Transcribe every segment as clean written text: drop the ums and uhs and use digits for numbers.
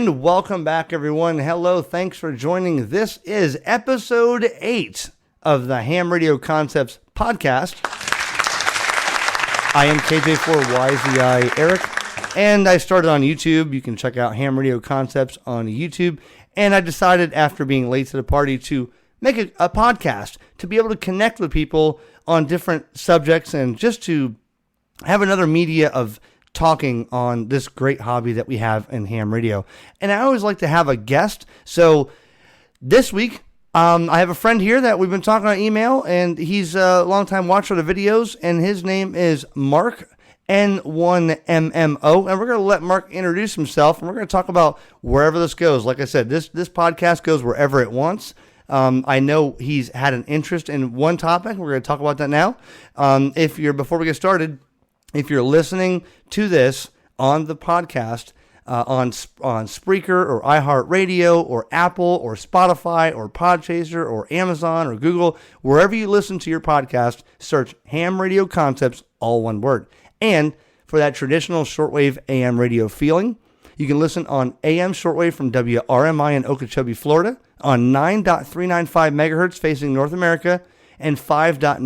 And welcome back, everyone. Hello, thanks for joining. This is episode 8 of the HamRadioConcepts podcast. I am KJ4YZI Eric, and I started on YouTube. You can check out HamRadioConcepts on YouTube. And I decided, after being late to the party, to make a podcast to be able to connect with people on different subjects and just to have another media of talking on this great hobby that we have in ham radio. And I always like to have a guest. So this week, I have a friend here that we've been talking on email, and he's a longtime watcher of the videos, and his name is Mark, N1MMO, and we're going to let Mark introduce himself, and we're going to talk about wherever this goes. Like I said, this podcast goes wherever it wants. I know he's had an interest in one topic. We're going to talk about that now. Before we get started, if you're listening to this on the podcast, on Spreaker or iHeartRadio or Apple or Spotify or Podchaser or Amazon or Google, wherever you listen to your podcast, search HamRadioConcepts, all one word. And for that traditional shortwave AM radio feeling, you can listen on AM shortwave from WRMI in Okeechobee, Florida, on 9.395 megahertz facing North America and 5.950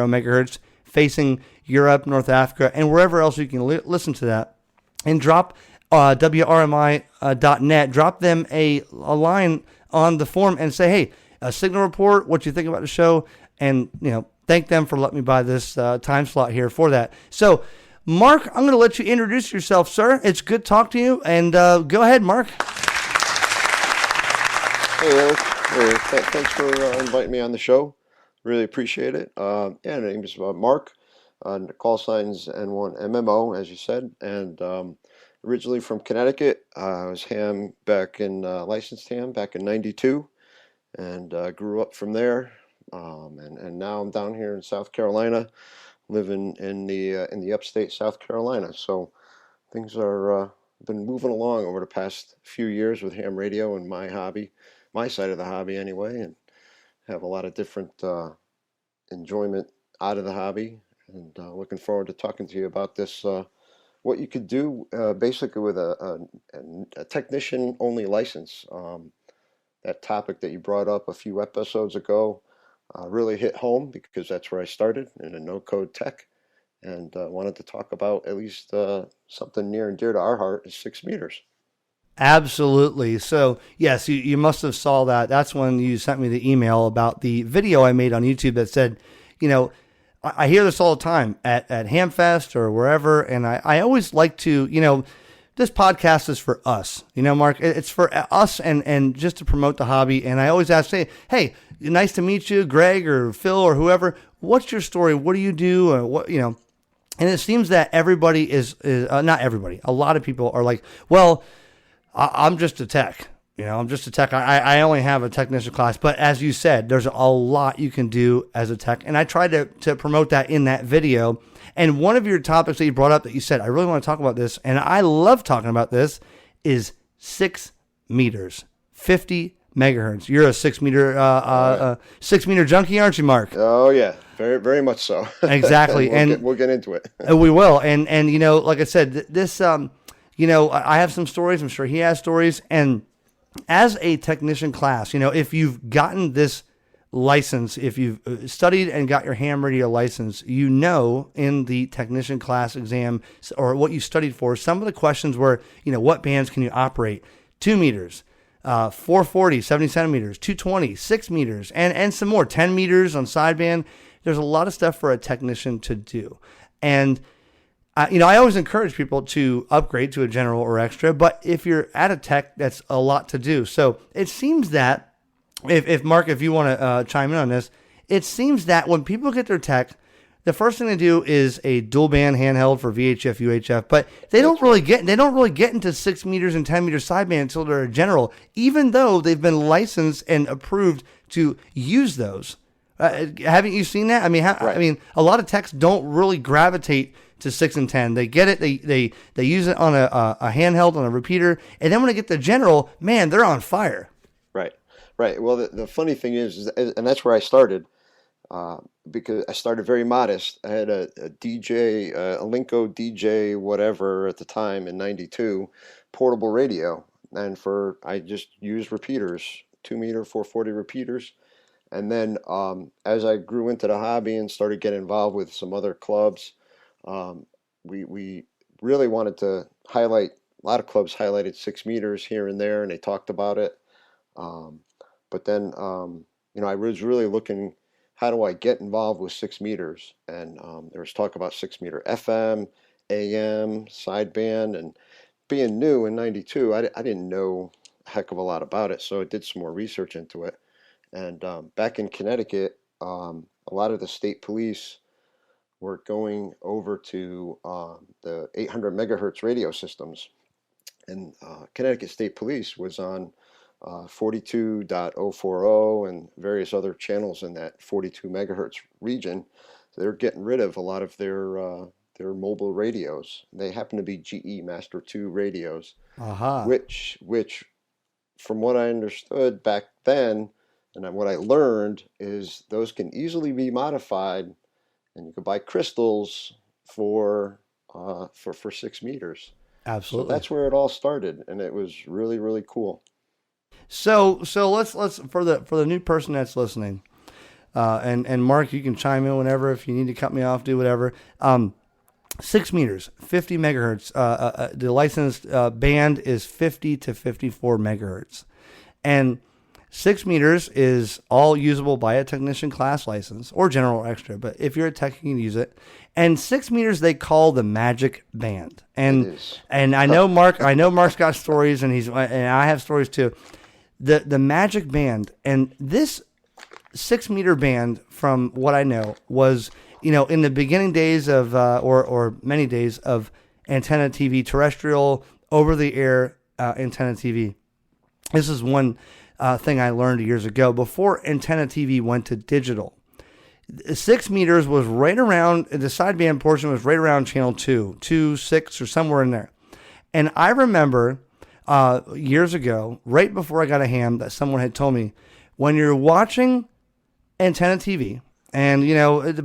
megahertz facing Europe, North Africa, and wherever else you can listen to that. And drop WRMI.net, drop them a line on the form and say, hey, a signal report, what you think about the show, and thank them for letting me buy this time slot here for that. So, Mark, I'm going to let you introduce yourself, sir. It's good to talk to you, and go ahead, Mark. Hey, Eric. Thanks for inviting me on the show. Really appreciate it. My name is Mark. Call sign's N1MMO, as you said, and originally from Connecticut. I was licensed ham back in '92, and grew up from there. And now I'm down here in South Carolina, living in the upstate South Carolina. So things are been moving along over the past few years with ham radio and my hobby, my side of the hobby anyway, and have a lot of different enjoyment out of the hobby. And looking forward to talking to you about this. What you could do basically with a technician-only license. That topic that you brought up a few episodes ago really hit home because that's where I started in a no-code tech, and wanted to talk about at least something near and dear to our heart is 6 meters. Absolutely. So, yes, you must have saw that. That's when you sent me the email about the video I made on YouTube that said, I hear this all the time at Hamfest or wherever, and I always like to, this podcast is for us, Mark. It's for us and just to promote the hobby. And I always say, hey, nice to meet you, Greg or Phil or whoever. What's your story? What do you do? And it seems that everybody is not everybody. A lot of people are like, well, I'm just a tech. I'm just a tech. I only have a technician class. But as you said, there's a lot you can do as a tech. And I tried to promote that in that video. And one of your topics that you brought up that you said, I really want to talk about this, and I love talking about this, is 6 meters, 50 megahertz. You're a 6 meter 6 meter junkie, aren't you, Mark? Oh, yeah. Very, very much so. Exactly. We'll get into it. We will. And like I said, this, I have some stories. I'm sure he has stories. And as a technician class, if you've gotten this license, if you've studied and got your ham radio license, in the technician class exam or what you studied for, some of the questions were, what bands can you operate? 2 meters, 440, 70 centimeters, 220, 6 meters, and some more, 10 meters on sideband. There's a lot of stuff for a technician to do. And I always encourage people to upgrade to a general or extra, but if you're at a tech, that's a lot to do. So it seems that, if Mark, if you want to chime in on this, it seems that when people get their tech, the first thing they do is a dual band handheld for VHF, UHF, but they don't really get into 6 meters and 10 meter sideband until they're a general, even though they've been licensed and approved to use those. Haven't you seen that? Right. A lot of techs don't really gravitate to 6 and 10. They get it. They use it on a handheld, on a repeater. And then when they get the general, man, they're on fire. Right. Well, the funny thing is, and that's where I started, because I started very modest. I had a DJ, a Linko DJ, whatever at the time in '92, portable radio. and I just used repeaters, 2 meter 440 repeaters. And then as I grew into the hobby and started getting involved with some other clubs, um, we really wanted to highlight. A lot of clubs highlighted 6 meters here and there, and they talked about it. Um, but then, I was really looking, how do I get involved with 6 meters? And there was talk about 6 meter FM, AM, sideband, and being new in '92, I didn't know a heck of a lot about it, so I did some more research into it. And back in Connecticut, a lot of the state police were going over to the 800 megahertz radio systems. And Connecticut State Police was on 42.040 and various other channels in that 42 megahertz region. So they're getting rid of a lot of their mobile radios. They happen to be GE Master 2 radios, Aha. which from what I understood back then, and what I learned is those can easily be modified, and you can buy crystals for 6 meters. So Absolutely. that's where it all started, and it was really, really cool. So let's for the new person that's listening, and Mark, you can chime in whenever if you need to cut me off, do whatever. 6 meters, 50 megahertz. The licensed band is 50 to 54 megahertz, and 6 meters is all usable by a technician class license or general or extra. But if you're a tech, you can use it. And 6 meters they call the magic band. And I know Mark's got stories, and I have stories too. The magic band, and this 6 meter band, from what I know, was in the beginning days of or many days of antenna TV, terrestrial over the air antenna TV. This is one thing I learned years ago before antenna TV went to digital. 6 meters was right around, the sideband portion was right around channel 2, 6, or somewhere in there. And I remember years ago, right before I got a ham, that someone had told me, when you're watching antenna TV, and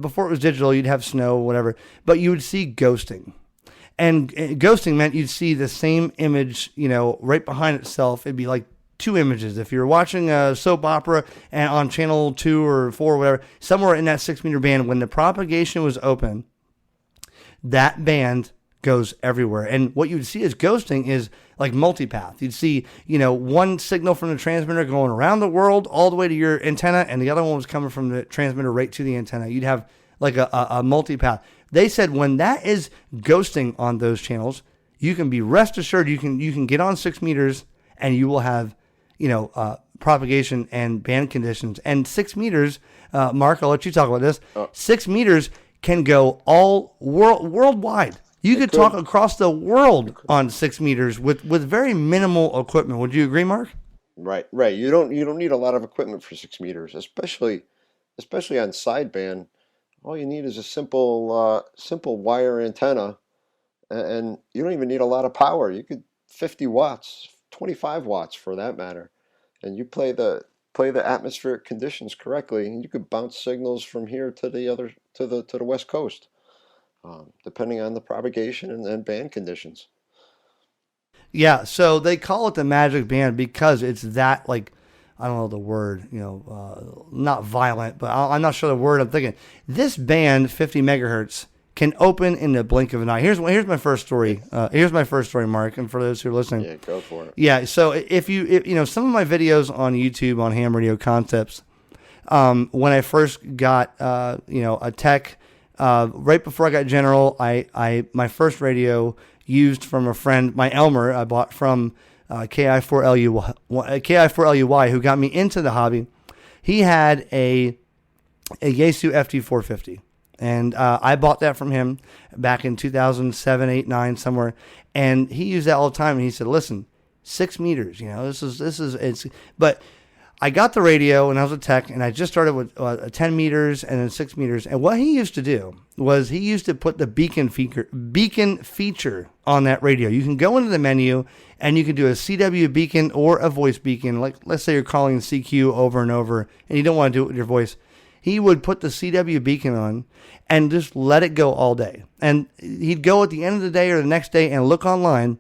before it was digital, you'd have snow, whatever, but you would see ghosting. And ghosting meant you'd see the same image, right behind itself. It'd be like two images. If you're watching a soap opera and on channel 2 or 4 or whatever, somewhere in that 6 meter band, when the propagation was open, that band goes everywhere. And what you'd see as ghosting is like multipath. You'd see, one signal from the transmitter going around the world all the way to your antenna, and the other one was coming from the transmitter right to the antenna. You'd have like a multipath. They said when that is ghosting on those channels, you can be rest assured you can get on 6 meters and you will have propagation and band conditions. And 6 meters, Mark, I'll let you talk about this. 6 meters can go all worldwide. You could talk across the world on 6 meters with very minimal equipment. Would you agree, Mark? Right. You don't need a lot of equipment for 6 meters, especially on sideband. All you need is a simple wire antenna, and you don't even need a lot of power. You could 50 watts, 25 watts for that matter, and you play the atmospheric conditions correctly, and you could bounce signals from here to the west coast, depending on the propagation and band conditions. Yeah, so they call it the magic band because it's that, like, I don't know the word, not violent, but I'm not sure the word I'm thinking. This band, 50 megahertz, can open in the blink of an eye. Here's my first story. Here's my first story, Mark, and for those who are listening. Yeah, go for it. Yeah, so if some of my videos on YouTube on HamRadioConcepts, when I first got, a tech, right before I got general, my first radio used from a friend, my Elmer, I bought from KI4LUY, who got me into the hobby. He had a Yaesu FT450, and I bought that from him back in 2007, 8, 9, somewhere, and he used that all the time, and he said, listen, 6 meters, but I got the radio and I was a tech, and I just started with 10 meters and then 6 meters. And what he used to do was he used to put the beacon feature on that radio. You can go into the menu and you can do a CW beacon or a voice beacon. Like, let's say you're calling CQ over and over and you don't want to do it with your voice. He would put the CW beacon on and just let it go all day. And he'd go at the end of the day or the next day and look online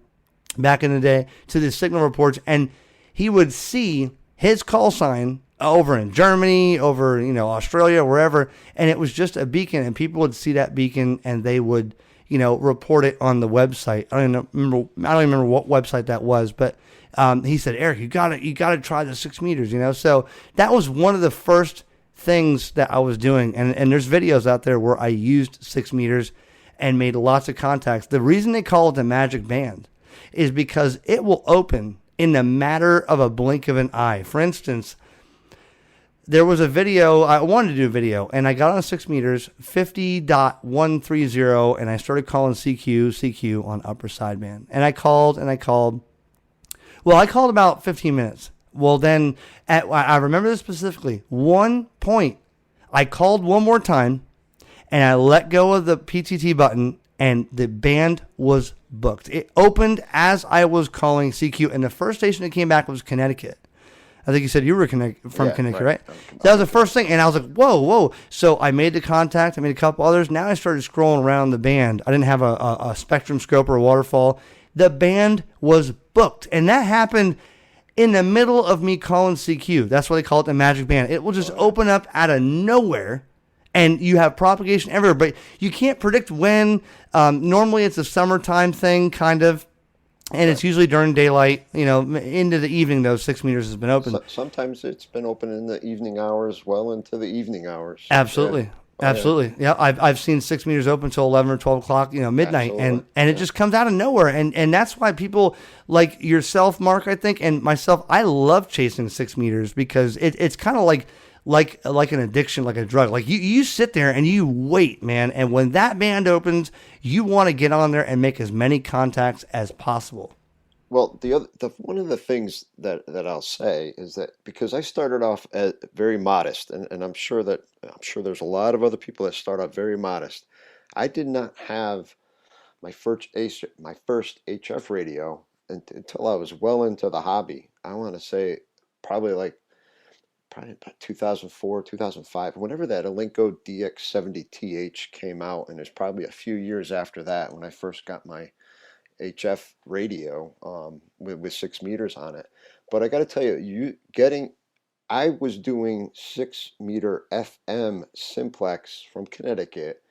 back in the day to the signal reports, and he would see his call sign over in Germany, over, Australia, wherever, and it was just a beacon, and people would see that beacon and they would, report it on the website. I don't remember what website that was, but he said, Eric, you gotta try the 6 meters, So that was one of the first things that I was doing, and there's videos out there where I used 6 meters and made lots of contacts. The reason they call it the magic band is because it will open in the matter of a blink of an eye. For instance, there was a video, I wanted to do a video, and I got on 6 meters, 50.130, and I started calling CQ on upper sideband. And I called. Well, I called about 15 minutes. Well, then, I remember this specifically. One point, I called one more time, and I let go of the PTT button, and the band was booked. It opened as I was calling CQ, and the first station that came back was Connecticut. I think you said you were from Connecticut, right? That was the first thing, and I was like, whoa. So I made the contact. I made a couple others. Now I started scrolling around the band. I didn't have a spectrum scope or a waterfall. The band was booked, and that happened in the middle of me calling CQ. That's why they call it the magic band. It will just open up out of nowhere, and you have propagation everywhere, but you can't predict when. Normally it's a summertime thing, kind of. And it's usually during daylight, into the evening, those 6 meters has been open. Sometimes it's been open in the evening hours, well into the evening hours. Absolutely. Yeah. Absolutely. Yeah. I've seen 6 meters open until 11 or 12 o'clock, midnight. Absolutely. And it just comes out of nowhere. And that's why people like yourself, Mark, I think, and myself, I love chasing 6 meters because it's kind of like an addiction, like a drug. Like you sit there and you wait, man. And when that band opens, you want to get on there and make as many contacts as possible. Well, one of the things that I'll say is that because I started off as very modest, and I'm sure there's a lot of other people that start off very modest. I did not have my first HF radio until I was well into the hobby. I want to say probably about 2004, 2005, whenever that Alinco DX70TH came out, and it's probably a few years after that when I first got my HF radio with 6 meters on it. But I got to tell you, I was doing 6 meter FM simplex from Connecticut,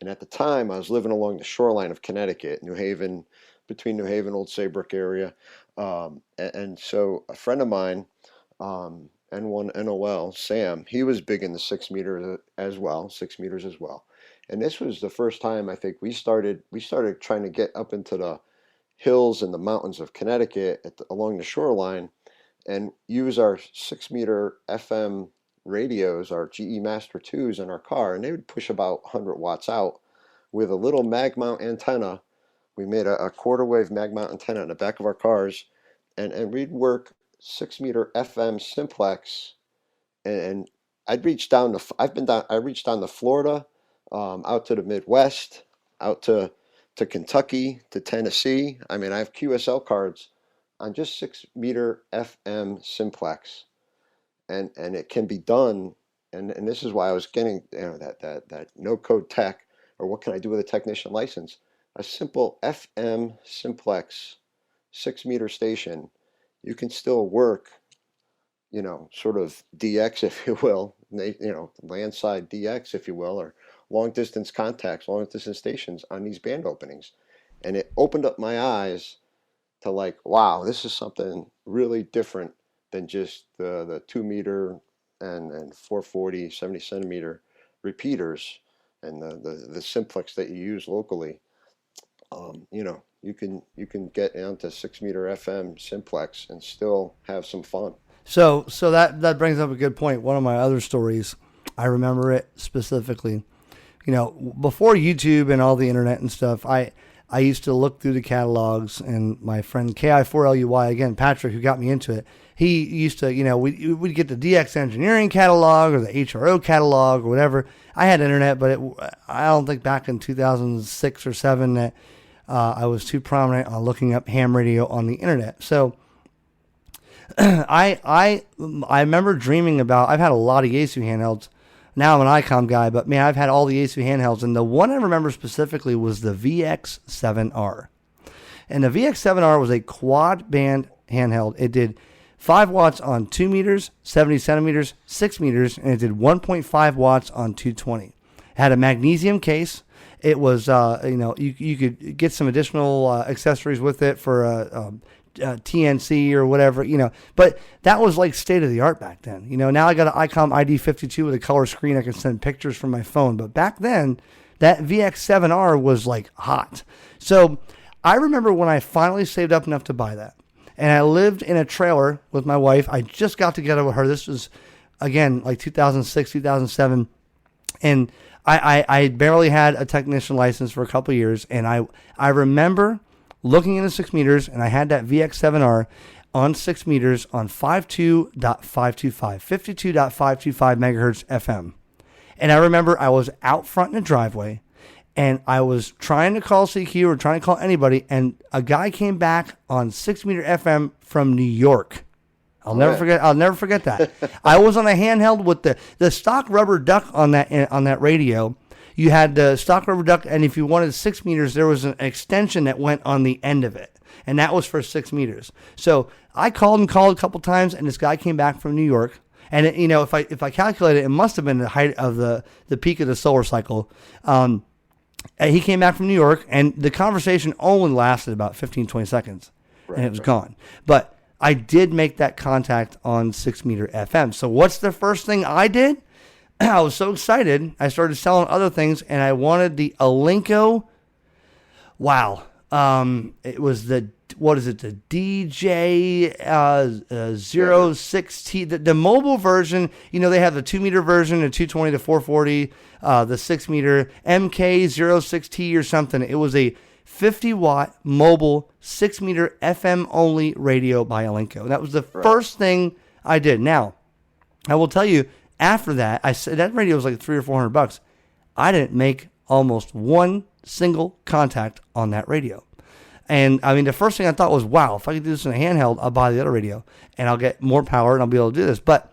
and at the time I was living along the shoreline of Connecticut, New Haven, between New Haven, Old Saybrook area, and so a friend of mine, N1MMO, Sam, he was big in the 6 meters as well, and this was the first time I think we started trying to get up into the hills and the mountains of Connecticut along the shoreline and use our 6 meter FM radios, our GE Master 2s in our car, and they would push about 100 watts out with a little mag mount antenna. We made a quarter wave mag mount antenna in the back of our cars, and we'd work 6 meter FM simplex, and I reached down to Florida, out to the Midwest, out to Kentucky, to Tennessee. I mean, I have QSL cards on just 6 meter FM simplex, and it can be done. And this is why I was getting that no code tech, or what can I do with a technician license? A simple FM simplex 6 meter station. You can still work, sort of DX, if you will, landside DX, if you will, or long distance contacts, long distance stations on these band openings. And it opened up my eyes to wow, this is something really different than just the 2 meter and 440, 70 centimeter repeaters and the simplex that you use locally. You can get onto 6 meter FM simplex and still have some fun. So that brings up a good point. One of my other stories, I remember it specifically. Before YouTube and all the internet and stuff, I used to look through the catalogs, and my friend KI4LUY, again, Patrick, who got me into it, he used to, we'd get the DX Engineering catalog or the HRO catalog or whatever. I had internet, but I don't think back in 2006 or 7 that I was too prominent on looking up ham radio on the internet. So I remember dreaming about, I've had a lot of Yaesu handhelds. Now I'm an ICOM guy, but man, I've had all the Yaesu handhelds, and the one I remember specifically was the VX7R. And the VX7R was a quad band handheld. It did 5 watts on 2 meters, 70 centimeters, 6 meters, and it did 1.5 watts on 220. It had a magnesium case. It was, you could get some additional accessories with it for TNC or whatever, but that was like state of the art back then. Now I got an ICOM ID52 with a color screen. I can send pictures from my phone. But back then, that VX7R was like hot. So I remember when I finally saved up enough to buy that. And I lived in a trailer with my wife. I just got together with her. This was, again, like 2006, 2007. And I barely had a technician license for a couple of years. And I remember looking into 6 meters, and I had that VX7R on 6 meters on 52.525, 52.525 megahertz FM. And I remember I was out front in the driveway, and I was trying to call CQ or trying to call anybody, and a guy came back on 6 meter FM from New York. I'll never forget that. I was on a handheld with the stock rubber duck on that radio. You had the stock rubber duck, and if you wanted 6 meters, there was an extension that went on the end of it, and that was for 6 meters. So I called a couple times, and this guy came back from New York. And if I calculate it, it must have been the height of the peak of the solar cycle. He came back from New York, and the conversation only lasted about 15, 20 seconds, and it was gone. But I did make that contact on 6 meter FM. So what's the first thing I did? I was so excited. I started selling other things, and I wanted the Alinco. Wow. It was the DJ 06T, the mobile version. They have the 2 meter version, the 220 to 440, the 6 meter MK 06T or something. It was a 50 watt mobile 6 meter FM only radio by Alinco. That was the first thing I did. Now, I will tell you, after that, I said that radio was like $300 or $400. I didn't make almost one single contact on that radio. And I mean, the first thing I thought was, wow, if I could do this in a handheld, I'll buy the other radio and I'll get more power and I'll be able to do this. But,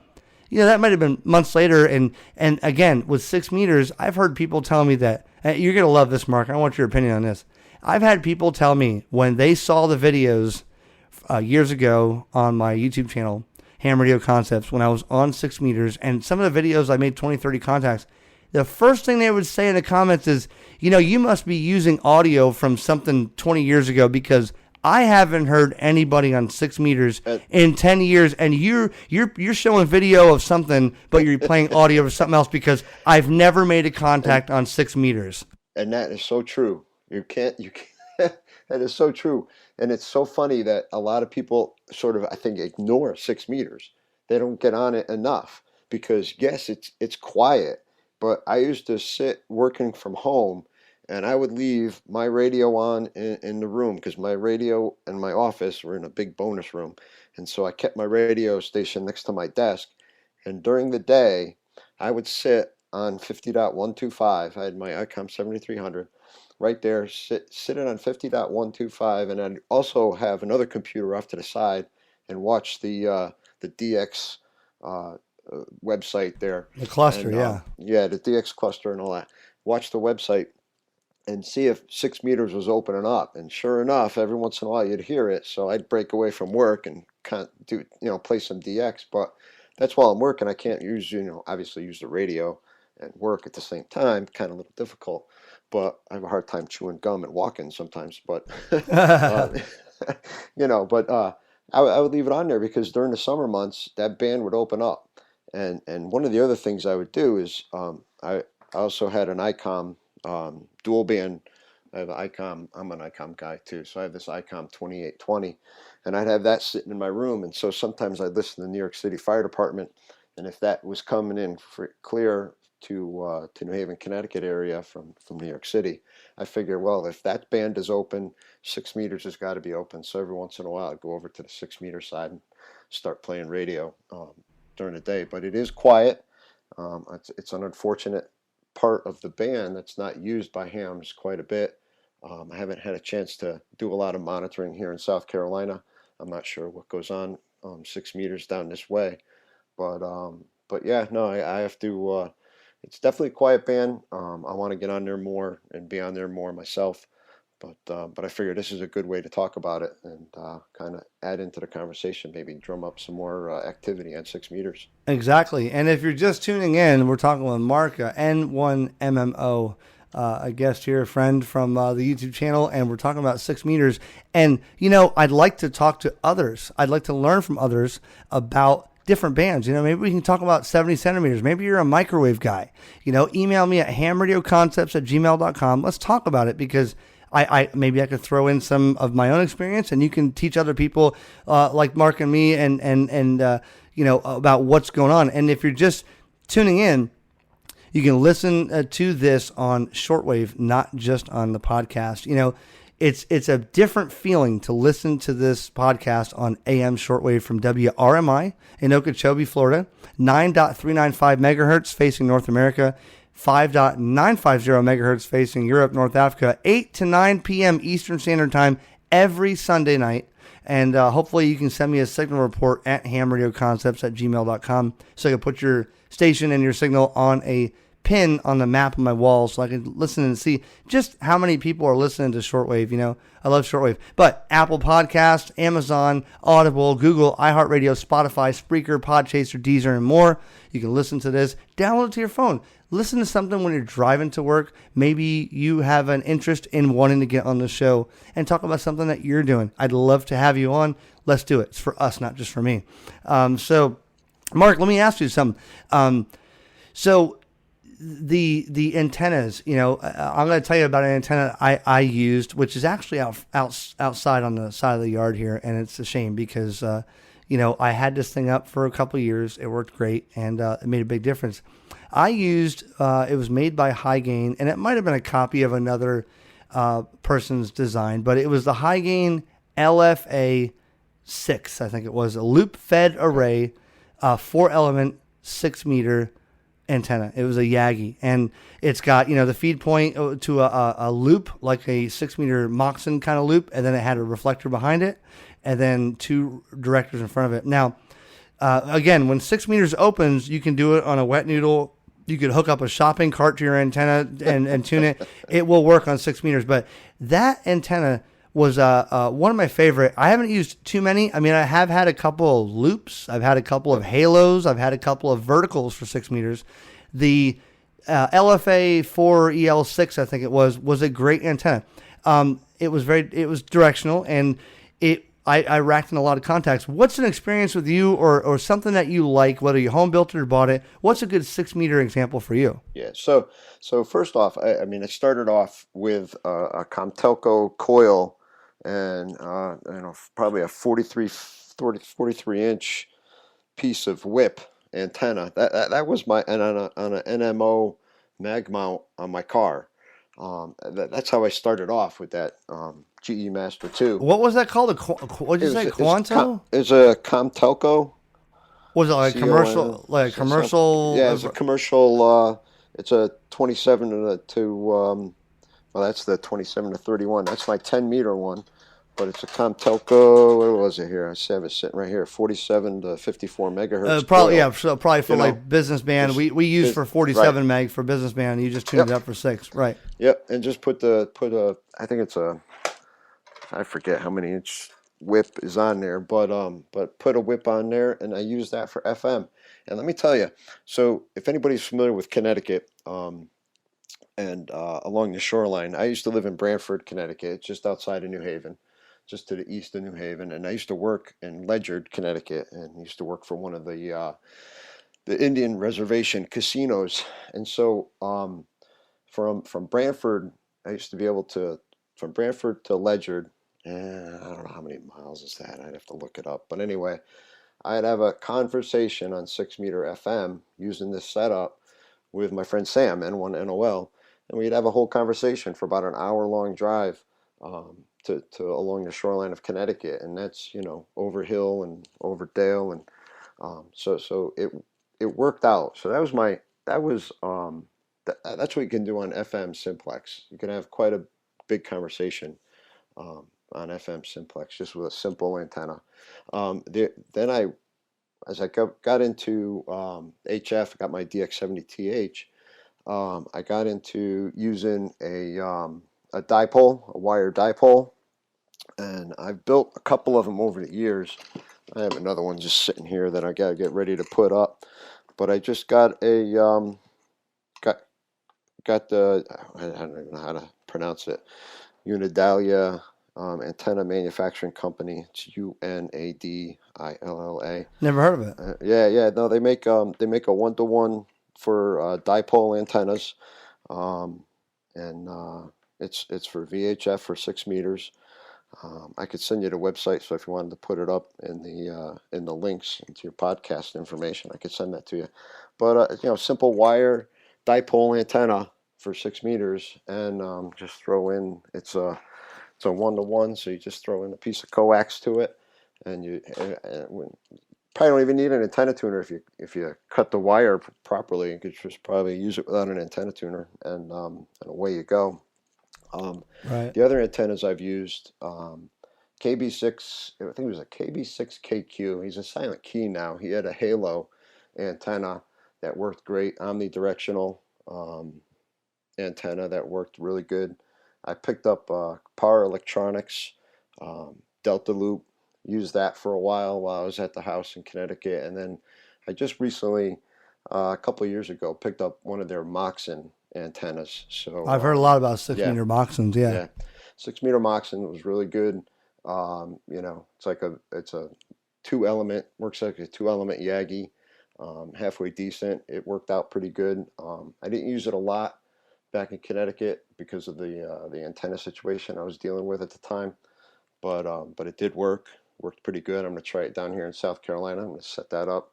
that might have been months later. And again, with 6 meters, I've heard people tell me that, you're going to love this, Mark. I want your opinion on this. I've had people tell me when they saw the videos years ago on my YouTube channel, HamRadioConcepts, when I was on 6 meters, and some of the videos I made 20, 30 contacts, the first thing they would say in the comments is, you must be using audio from something 20 years ago, because I haven't heard anybody on 6 meters in 10 years, and you're showing video of something, but you're playing audio of something else, because I've never made a contact on 6 meters. And that is so true. You can't, that is so true. And it's so funny that a lot of people sort of, I think, ignore 6 meters. They don't get on it enough, because yes, it's quiet. But I used to sit working from home, and I would leave my radio on in the room, because my radio and my office were in a big bonus room. And so I kept my radio station next to my desk. And during the day, I would sit on 50.125. I had my ICOM 7300 right there, sitting on 50.125. And I'd also have another computer off to the side and watch the DX website there. The cluster, and, yeah, the DX cluster and all that. Watch the website and see if 6 meters was opening up. And sure enough, every once in a while you'd hear it. So I'd break away from work and play some DX. But that's while I'm working. I can't use, obviously use the radio and work at the same time. Kind of a little difficult. But I have a hard time chewing gum and walking sometimes. But, I would leave it on there, because during the summer months, that band would open up. And one of the other things I would do is I also had an ICOM dual band. I have an ICOM. I'm an ICOM guy too, so I have this ICOM 2820, and I'd have that sitting in my room. And so sometimes I'd listen to the New York City Fire Department, and if that was coming in clear to New Haven, Connecticut area from New York City, I figure, well, if that band is open, 6 meters has got to be open. So every once in a while, I'd go over to the 6 meter side and start playing radio during the day. But it is quiet. It's an unfortunate part of the band that's not used by hams quite a bit. I haven't had a chance to do a lot of monitoring here in South Carolina. I'm not sure what goes on 6 meters down this way, but yeah, no, I have to. It's definitely a quiet band. I want to get on there more and be on there more myself, But I figured this is a good way to talk about it and kind of add into the conversation, maybe drum up some more activity on 6 meters. Exactly. And if you're just tuning in, we're talking with Mark, N1MMO, a guest here, a friend from the YouTube channel, and we're talking about 6 meters. And, I'd like to talk to others. I'd like to learn from others about different bands. Maybe we can talk about 70 centimeters. Maybe you're a microwave guy. Email me at HamRadioConcepts@gmail.com. Let's talk about it, because I maybe I could throw in some of my own experience, and you can teach other people like Mark and me, and about what's going on. And if you're just tuning in, you can listen to this on shortwave, not just on the podcast. It's a different feeling to listen to this podcast on AM shortwave from WRMI in Okeechobee, Florida, 9.395 megahertz facing North America, 5.950 megahertz facing Europe, North Africa, 8 to 9 p.m. Eastern Standard Time every Sunday night. And hopefully you can send me a signal report at HamRadioConcepts@gmail.com so I can put your station and your signal on a pin on the map on my wall so I can listen and see just how many people are listening to shortwave. I love shortwave. But Apple Podcasts, Amazon, Audible, Google, iHeartRadio, Spotify, Spreaker, Podchaser, Deezer, and more. You can listen to this. Download it to your phone. Listen to something when you're driving to work. Maybe you have an interest in wanting to get on the show and talk about something that you're doing. I'd love to have you on. Let's do it. It's for us, not just for me. So, Mark, let me ask you something. So the antennas, I'm going to tell you about an antenna I used, which is actually outside on the side of the yard here, and it's a shame because I had this thing up for a couple of years. It worked great, and it made a big difference. I used, it was made by High Gain, and it might have been a copy of another person's design, but it was the High Gain LFA 6, I think it was, a loop-fed array, 4-element, 6-meter antenna. It was a Yagi, and it's got, the feed point to a loop, like a 6-meter Moxon kind of loop, and then it had a reflector behind it, and then 2 directors in front of it. Now, again, when 6 meters opens, you can do it on a wet noodle. You could hook up a shopping cart to your antenna and tune it. It will work on 6 meters. But that antenna was one of my favorite. I haven't used too many. I mean, I have had a couple of loops. I've had a couple of halos. I've had a couple of verticals for 6 meters. The LFA 4 EL6, I think it was a great antenna. It was directional, and I racked in a lot of contacts. What's an experience with you or something that you like, whether you home built it or bought it? What's a good 6-meter example for you? Yeah, so first off, I mean, I started off with a Comtelco coil and probably a 43 inch piece of whip antenna. That was my, and on an NMO mag mount on my car. That's how I started off with that GE Master 2. What was that called? What did you say? Quanto? It's a Comtelco. Was it like commercial? Like commercial? Yeah, it's a commercial. It's a 27 to well, that's the 27 to 31. That's my 10-meter one, but it's a Comtelco. What was it here? I have it sitting right here. 47 to 54 megahertz. Probably, yeah. So probably for like businessband. We use for 47 meg for businessband. You just tune it up for 6, right? Yep, and just put a. I think it's a. I forget how many inch whip is on there, but put a whip on there, and I use that for FM. And let me tell you, so if anybody's familiar with Connecticut, and along the shoreline, I used to live in Branford, Connecticut, just outside of New Haven, just to the east of New Haven, and I used to work in Ledyard, Connecticut, and used to work for one of the Indian reservation casinos. And so from Branford, I used to be able to, from Branford to Ledyard, and I don't know how many miles is that. I'd have to look it up. But anyway, I'd have a conversation on 6-meter FM using this setup with my friend Sam, N1NOL, and we'd have a whole conversation for about an hour-long drive to along the shoreline of Connecticut, and that's over hill and over dale, and so it worked out. So that's what you can do on FM simplex. You can have quite a big conversation on FM simplex just with a simple antenna. Then as I got into HF, got my DX70TH. I got into using a a dipole, a wire dipole, and I've built a couple of them over the years. I have another one just sitting here that I gotta get ready to put up, but I just got a got the, I don't even know how to pronounce it, Unidalia Antenna Manufacturing Company. It's Unadilla. Never heard of it. Yeah. No, they make a 1-to-1 for dipole antennas, um, and it's for VHF for 6 meters. I could send you the website, so if you wanted to put it up in the links into your podcast information, I could send that to you. But simple wire dipole antenna for 6 meters, and just throw in, it's a 1-to-1, so you just throw in a piece of coax to it, and you probably don't even need an antenna tuner if you cut the wire properly. You could just probably use it without an antenna tuner, and away you go. Right. The other antennas I've used, KB6, I think it was a KB6KQ. He's a silent key now. He had a halo antenna that worked great, omnidirectional antenna that worked really good. I picked up Power Electronics Delta Loop, used that for a while I was at the house in Connecticut, and then I just recently, a couple of years ago, picked up one of their Moxon antennas. So I've heard a lot about 6 meter yeah, Moxons. Yeah. 6 meter Moxon was really good. It's a 2-element, works like a 2-element Yagi, halfway decent. It worked out pretty good. I didn't use it a lot back in Connecticut because of the antenna situation I was dealing with at the time, but it did worked pretty good. I'm going to try it down here in South Carolina. I'm going to set that up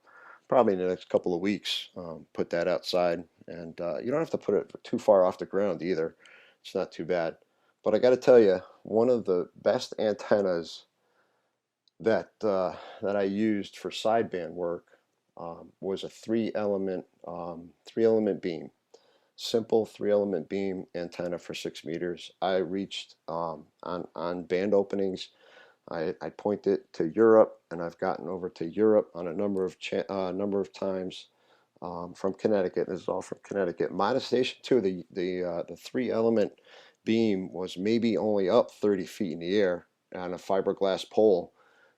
probably in the next couple of weeks. Put that outside, and you don't have to put it too far off the ground either. It's not too bad. But I got to tell you, one of the best antennas that I used for sideband work was a 3-element beam, simple 3-element beam antenna for 6 meters. I reached on band openings. I point it to Europe, and I've gotten over to Europe on a number of times from Connecticut. This is all from Connecticut. Modest Station 2, the 3-element beam was maybe only up 30 feet in the air on a fiberglass pole,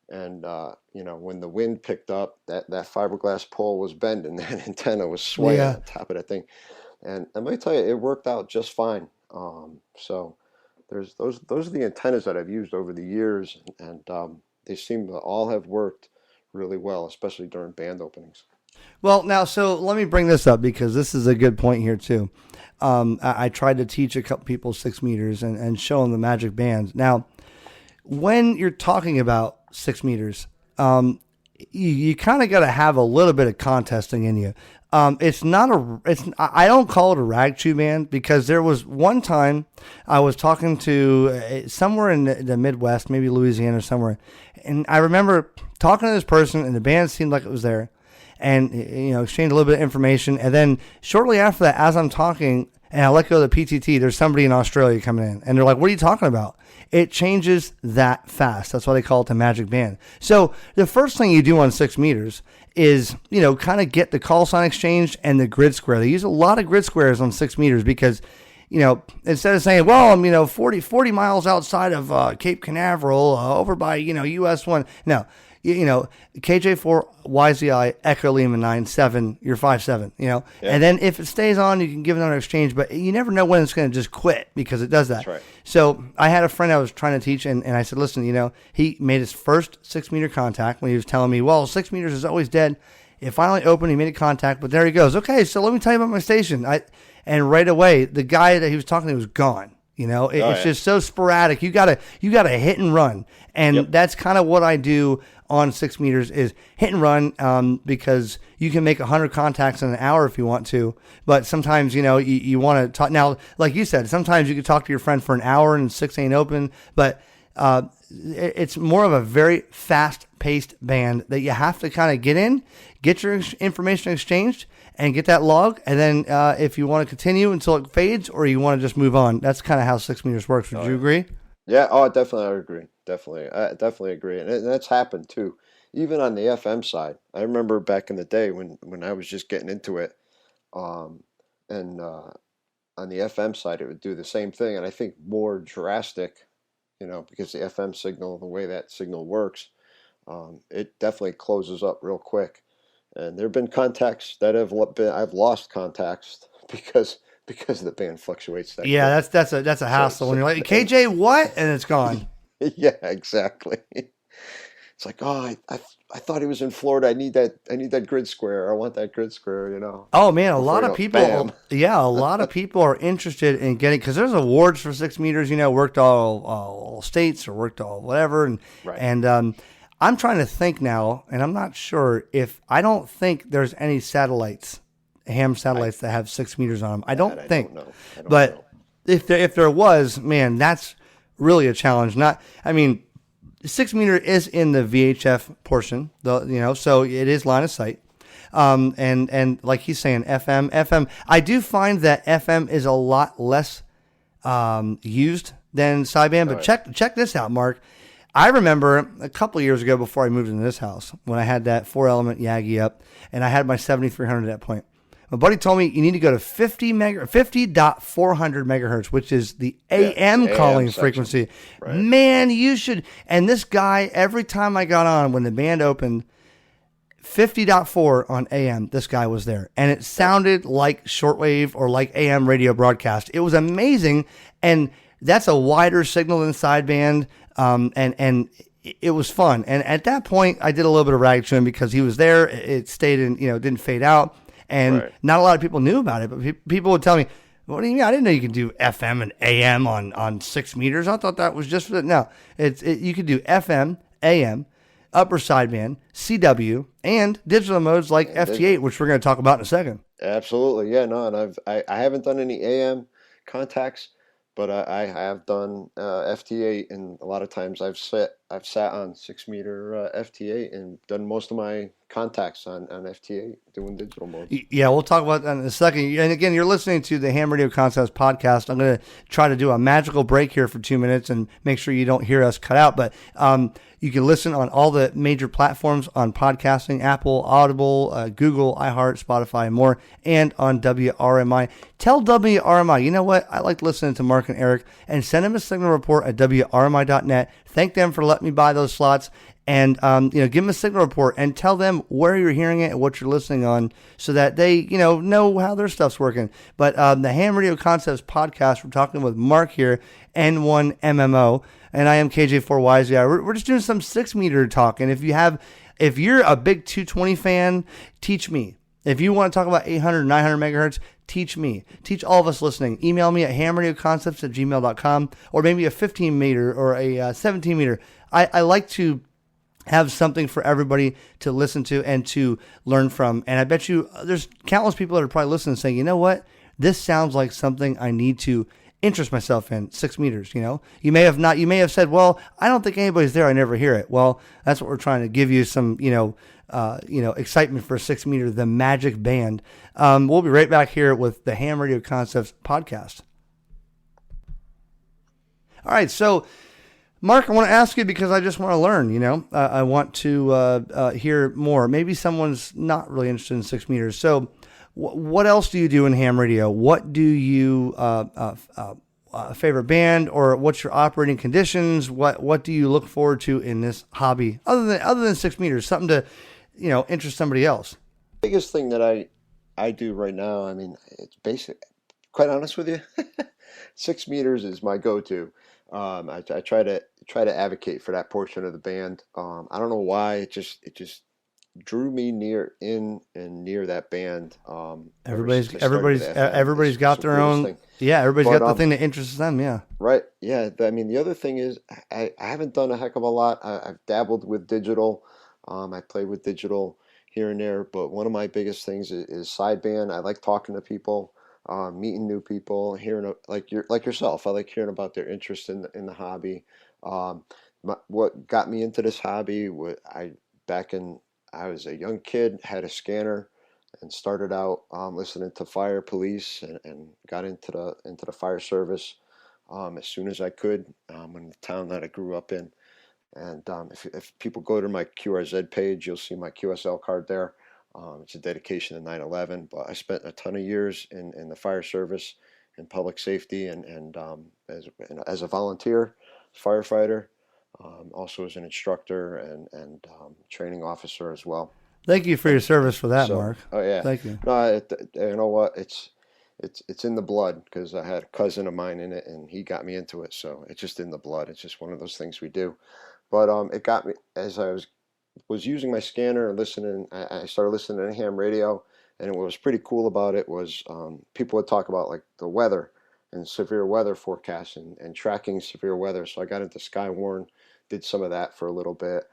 and when the wind picked up, that fiberglass pole was bending. That antenna was swaying on top of that thing, and I'm going to tell you, it worked out just fine. So there's those are the antennas that I've used over the years, and they seem to all have worked really well, especially during band openings. Well, now, so let me bring this up because this is a good point here too. I tried to teach a couple people 6 meters and show them the magic bands. Now, when you're talking about 6 meters, you kind of got to have a little bit of contesting in you. It's not I don't call it a rag chew band, because there was one time I was talking to somewhere in the Midwest, maybe Louisiana or somewhere, and I remember talking to this person, and the band seemed like it was there, and exchanged a little bit of information, and then shortly after that, as I'm talking and I let go of the PTT, there's somebody in Australia coming in, and they're like, "What are you talking about?" It changes that fast. That's why they call it the magic band. So the first thing you do on 6 meters is, kind of get the call sign exchanged and the grid square. They use a lot of grid squares on 6 meters because, instead of saying, well, I'm, 40 miles outside of Cape Canaveral over by, US 1. No, KJ4 YZI Echo Lima 97, you're 5-7, Yeah. And then if it stays on, you can give another exchange, but you never know when it's going to just quit because it does that. That's right. So I had a friend I was trying to teach, and I said, listen, he made his first 6 meter contact when he was telling me, well, 6 meters is always dead. It finally opened, he made a contact, but there he goes. Okay, so let me tell you about my station. And right away, the guy that he was talking to was gone. It's just so sporadic. You gotta hit and run, and that's kind of what I do on 6 meters is hit and run, because you can make 100 contacts in an hour if you want to, but sometimes you want to talk. Now, like you said, sometimes you could talk to your friend for an hour and 6 ain't open, but it's more of a very fast-paced band that you have to kind of get your information exchanged, and get that log, and then if you want to continue until it fades, or you want to just move on, that's kind of how 6 meters works. Would you agree? Yeah, definitely, I agree. I definitely agree, and that's happened too, even on the FM side. I remember back in the day when I was just getting into it, and on the FM side, it would do the same thing, and I think more drastic, because the FM signal, the way that signal works, it definitely closes up real quick. And there have been contacts that I've lost contacts because the band fluctuates that Yeah, quick. that's a So, hassle when you're like KJ what, and it's gone. yeah, exactly. It's like, oh, I thought he was in Florida. I need that grid square. I want that grid square. Oh man, a Before lot of bam. people, yeah, a lot of people are interested in getting because there's awards for 6 meters. Worked all states or worked all whatever, and Right. and I'm trying to think now, and I'm not sure if I don't think there's any satellites, ham I satellites that have 6 meters on them. I that don't I think, don't know. I don't but know. if there was, man, that's really a challenge. Not, I mean, 6 meter is in the VHF portion, so it is line of sight. And like he's saying, FM. I do find that FM is a lot less used than sideband. All But right. check this out, Mark. I remember a couple of years ago before I moved into this house when I had that 4-element Yagi up, and I had my 7300 at that point. My buddy told me you need to go to 50.400 megahertz, which is the Yeah, AM AM calling section. frequency. Right. Man, you should. And this guy, every time I got on when the band opened, 50.4 on AM, this guy was there. And it sounded like shortwave or like AM radio broadcast. It was amazing. And that's a wider signal than sideband. And it was fun. And at that point, I did a little bit of ragging to him because he was there. It stayed in, didn't fade out. And Right. not a lot of people knew about it. But people would tell me, what do you mean? I didn't know you could do FM and AM on 6 meters. I thought that was just for the. No, you could do FM, AM, upper sideband, CW, and digital modes like And FT8, which we're going to talk about in a second. Absolutely, yeah, no, and I haven't done any AM contacts, but I have done FT8, and a lot of times I've sat on 6 meter FT8 and done most of my contacts on FT8 doing digital modes. Yeah, we'll talk about that in a second. And again, you're listening to the Ham Radio Concepts podcast. I'm going to try to do a magical break here for 2 minutes and make sure you don't hear us cut out. But you can listen on all the major platforms on podcasting, Apple, Audible, Google, iHeart, Spotify, and more, and on WRMI. Tell WRMI, you know what? I like listening to Mark and Eric, and send them a signal report at WRMI.net. Thank them for letting me buy those slots. And, give them a signal report and tell them where you're hearing it and what you're listening on so that they, know how their stuff's working. But the Ham Radio Concepts podcast, we're talking with Mark here, N1MMO, and I am KJ4Wise. Yeah, we're just doing some 6-meter talk. And if you're a big 220 fan, teach me. If you want to talk about 800, 900 megahertz, teach me. Teach all of us listening. Email me at hamradioconcepts@gmail.com, or maybe a 15 meter or a 17 meter. I like to have something for everybody to listen to and to learn from. And I bet you there's countless people that are probably listening saying, you know what? This sounds like something I need to interest myself in. 6 meters, you may have said, well, I don't think anybody's there. I never hear it. Well, that's what we're trying to give you some, excitement for 6 meter, the magic band. We'll be right back here with the Ham Radio Concepts podcast. All right. So, Mark, I want to ask you because I just want to learn, I want to hear more. Maybe someone's not really interested in 6 meters. So what else do you do in ham radio? What do you, favorite band, or what's your operating conditions? What do you look forward to in this hobby other than 6 meters, something to, interest somebody else? Biggest thing that I do right now, I mean, it's basic. Quite honest with you, 6 meters is my go-to. I try to advocate for that portion of the band. I don't know why it just drew me near that band. Ever since I started with FM. Everybody's It's got the their weirdest own. thing. Yeah, everybody's But got the thing that interests them. Yeah. right, yeah. I mean, the other thing is I haven't done a heck of a lot. I've dabbled with digital. I play with digital here and there, but one of my biggest things is sideband. I like talking to people, meeting new people, hearing like yourself. I like hearing about their interest in the hobby. Um, what got me into this hobby? Back in I was a young kid, had a scanner, and started out listening to fire police, and got into the fire service as soon as I could in the town that I grew up in. And if people go to my QRZ page, you'll see my QSL card there. It's a dedication to 9/11. But I spent a ton of years in the fire service in public safety and as a volunteer firefighter, also as an instructor and training officer as well. Thank you for your service for that, So, Mark. oh yeah, Thank you. no, you know what? It's in the blood because I had a cousin of mine in it and he got me into it. So it's just in the blood. It's just one of those things we do. But it got me as I was using my scanner and listening. I started listening to ham radio, and what was pretty cool about it was people would talk about like the weather and severe weather forecasts and tracking severe weather. So I got into Skywarn, did some of that for a little bit.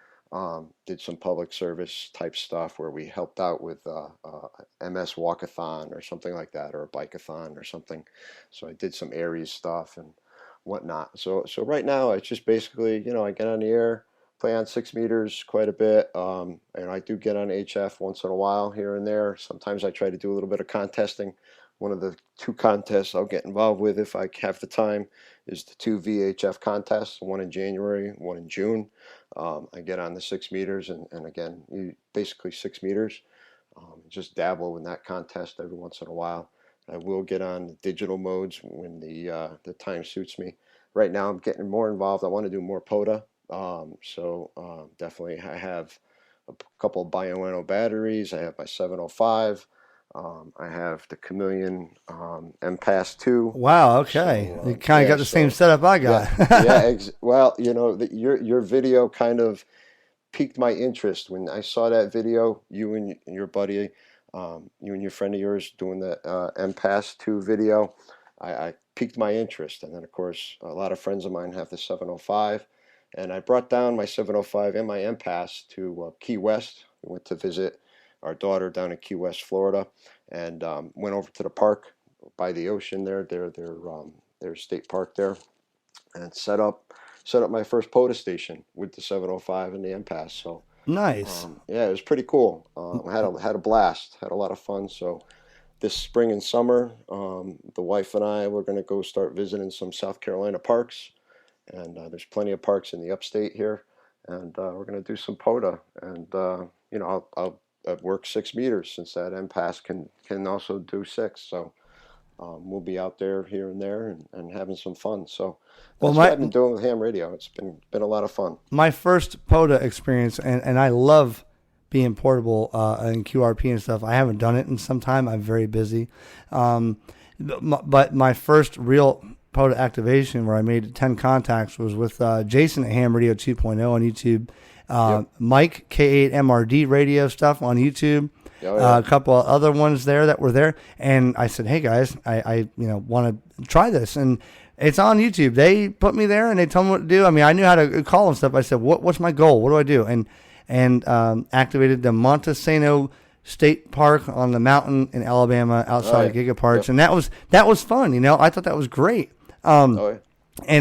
Did some public service type stuff where we helped out with MS walkathon or something like that, or a bikeathon or something. So I did some Aries stuff and whatnot. So right now it's just basically, I get on the air, play on 6 meters quite a bit, and I do get on HF once in a while here and there. Sometimes I try to do a little bit of contesting. One of the 2 contests I'll get involved with if I have the time is the 2 VHF contests, one in January, one in June. I get on the 6 meters and again, basically 6 meters. Just dabble in that contest every once in a while. I will get on the digital modes when the time suits me. Right now I'm getting more involved. I want to do more POTA. Definitely I have a couple of Bioenno batteries. I have my 705. I have the Chameleon MPass 2. Wow, okay. So, you kind of got the same setup I got. Well, your video kind of piqued my interest when I saw that video. You and your buddy, you and your friend of yours doing the MPass 2 video. I piqued my interest, and then of course a lot of friends of mine have the 705, and I brought down my 705 and my MPass to Key West. We went to visit our daughter down in Key West, Florida, and went over to the park by the ocean there, their state park there, and set up my first POTA station with the 705 and the MPass. So nice. Yeah, it was pretty cool. Had a blast, had a lot of fun. So this spring and summer, the wife and I we're going to go start visiting some South Carolina parks, and there's plenty of parks in the upstate here, and we're going to do some POTA, and I've worked 6 meters since that MPass can also do 6. So we'll be out there here and there and having some fun. So that's what I've been doing with ham radio. It's been a lot of fun. My first POTA experience, and I love being portable and QRP and stuff. I haven't done it in some time. I'm very busy. But my first real POTA activation where I made 10 contacts was with Jason at Ham Radio 2.0 on YouTube. Mike K8MRD radio stuff on YouTube. A couple of other ones there that were there, and I said, "Hey guys, I want to try this," and it's on YouTube. They put me there and they told me what to do. I mean, I knew how to call and stuff. I said, "What's my goal? What do I do?" And activated the Montesano State Park on the mountain in Alabama outside of Gigaparts, and that was fun. I thought that was great. And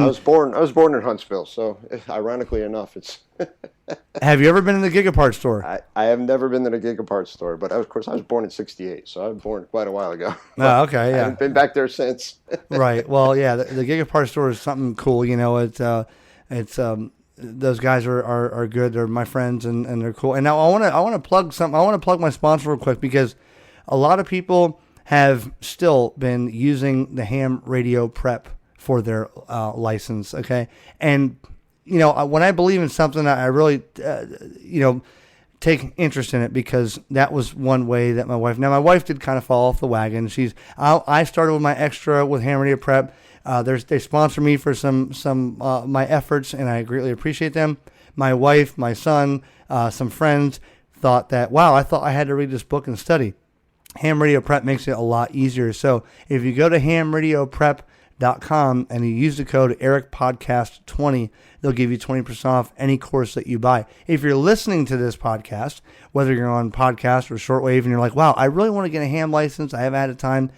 I was born in Huntsville, so ironically enough, it's. Have you ever been in the Gigapart store? I have never been to the Gigapart store, but of course I was born in '68, so I was born quite a while ago. Oh, okay, yeah. I haven't been back there since. Right. Well, yeah, the Gigapart store is something cool. It's those guys are good. They're my friends and they're cool. And now I want to plug something. I want to plug my sponsor real quick because a lot of people have still been using the Ham Radio Prep for their license. Okay, and when I believe in something, I really, take interest in it because that was one way that my wife did kind of fall off the wagon. I started with my extra with Ham Radio Prep. They sponsor me for some my efforts, and I greatly appreciate them. My wife, my son, some friends thought that, wow, I thought I had to read this book and study. Ham Radio Prep makes it a lot easier. So if you go to HamRadioPrep.com and you use the code EricPodcast20, they'll give you 20% off any course that you buy. If you're listening to this podcast, whether you're on podcast or shortwave, and you're like, wow, I really want to get a ham license, I haven't had a time.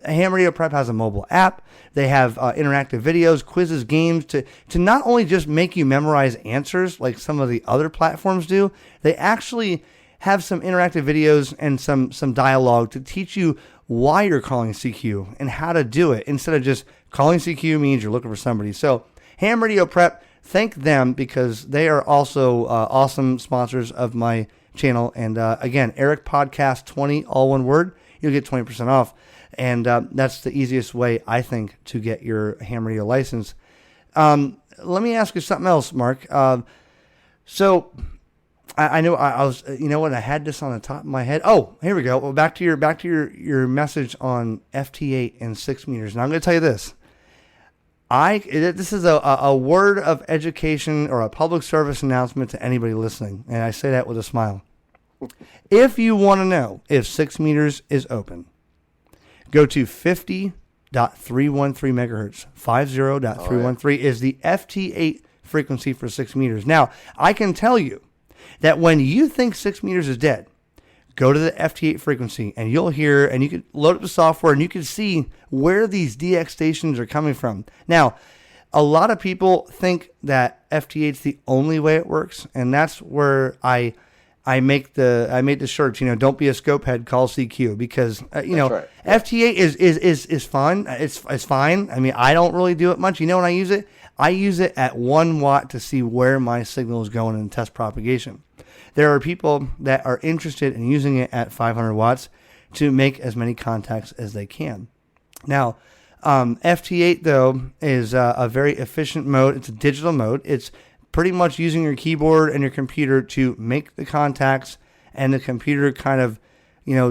Ham Radio Prep has a mobile app. They have interactive videos, quizzes, games to not only just make you memorize answers like some of the other platforms do, they actually have some interactive videos and some dialogue to teach you why you're calling CQ and how to do it instead of just calling CQ means you're looking for somebody. So Ham Radio Prep, thank them because they are also awesome sponsors of my channel. And again, Eric Podcast 20, all one word. You'll get 20% off. And that's the easiest way, I think, to get your ham radio license. Let me ask you something else, Mark. So I know I was, you know what, I had this on the top of my head. Oh, here we go. Well, back to your message on FT8 and 6 meters. Now I'm going to tell you this. This is a word of education or a public service announcement to anybody listening, and I say that with a smile. If you want to know if 6 meters is open, go to 50.313 megahertz. 50.313 is the FT8 frequency for 6 meters. Now, I can tell you that when you think 6 meters is dead, go to the FT8 frequency and you'll hear, and you can load up the software and you can see where these DX stations are coming from. Now, a lot of people think that FT8 is the only way it works, and that's where I made the shirts, don't be a scope head, call CQ, because right. FT8 is fun. It's fine. I mean, I don't really do it much. When I use it? I use it at 1 watt to see where my signal is going in test propagation. There are people that are interested in using it at 500 watts to make as many contacts as they can. Now, FT8 though is a very efficient mode. It's a digital mode. It's pretty much using your keyboard and your computer to make the contacts, and the computer kind of,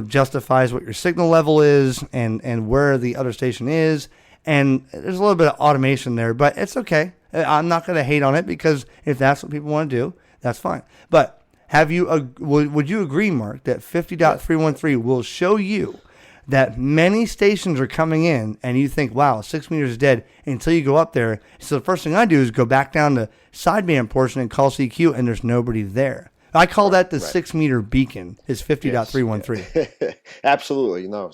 justifies what your signal level is and where the other station is. And there's a little bit of automation there, but it's okay. I'm not going to hate on it, because if that's what people want to do, that's fine. But would you agree, Mark, that 50.313 will show you that many stations are coming in and you think, wow, 6 meters is dead, until you go up there? So the first thing I do is go back down to sideband portion and call CQ, and there's nobody there. I call that the 6 meter beacon, is 50.313. Absolutely. No,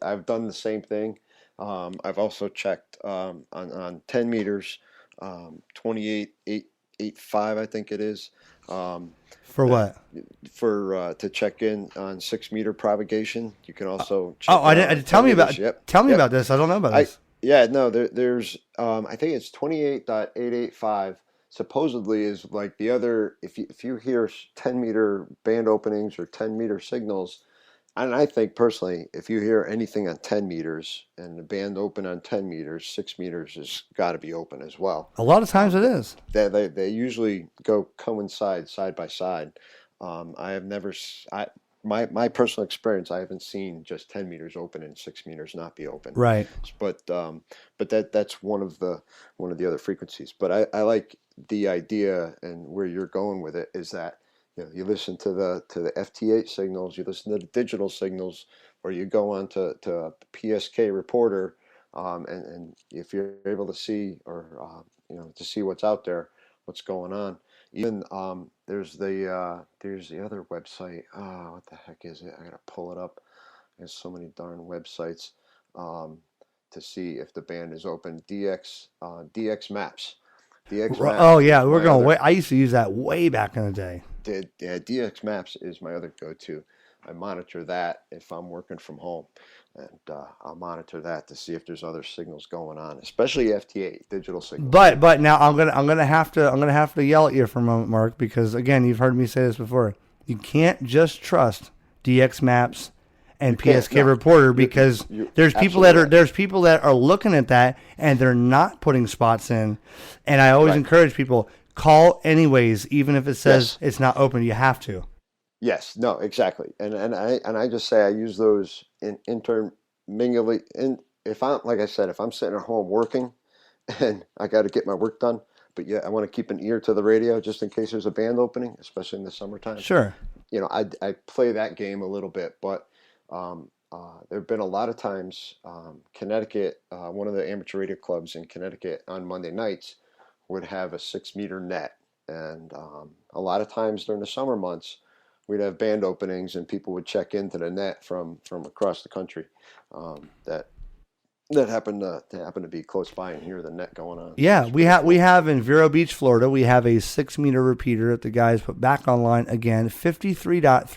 I've done the same thing. I've also checked on 10 meters, 28.885, I think it is. For what? To check in on 6 meter propagation. You can also check tell me about this. I don't know about this. There's I think it's 28.885 supposedly is like the other. If you hear 10 meter band openings or 10 meter signals, and I think personally, if you hear anything on 10 meters and the band open on 10 meters, 6 meters has got to be open as well. A lot of times it is. They usually coincide side by side. I have never, my personal experience, I haven't seen just 10 meters open and 6 meters not be open. Right. But that's one of the other frequencies. But I like the idea, and where you're going with it is that, you listen to the FT8 signals, you listen to the digital signals, or you go on to PSK reporter, and if you're able to see, or to see what's out there, what's going on. Even there's the other website. What the heck is it? I gotta pull it up. There's so many darn websites to see if the band is open. DX Maps. Oh yeah, we're going way. I used to use that way back in the day. DX Maps is my other go-to. I monitor that if I'm working from home, and I'll monitor that to see if there's other signals going on, especially FT8 digital signals. But now I'm gonna have to yell at you for a moment, Mark, because again, you've heard me say this before. You can't just trust DX Maps and PSK Reporter, because there's people that are looking at that and they're not putting spots in. And I always encourage people, call anyways, even if it says it's not open. You have to. Yes, no, exactly. And I just say I use those intermingly. And if I'm sitting at home working and I got to get my work done, but I want to keep an ear to the radio just in case there's a band opening, especially in the summertime. Sure. I play that game a little bit, but there have been a lot of times, Connecticut, one of the amateur radio clubs in Connecticut on Monday nights would have a 6 meter net. And a lot of times during the summer months, we'd have band openings and people would check into the net from across the country that happened to be close by and hear the net going on. Yeah, we have in Vero Beach, Florida, we have a 6 meter repeater that the guys put back online again, 53.330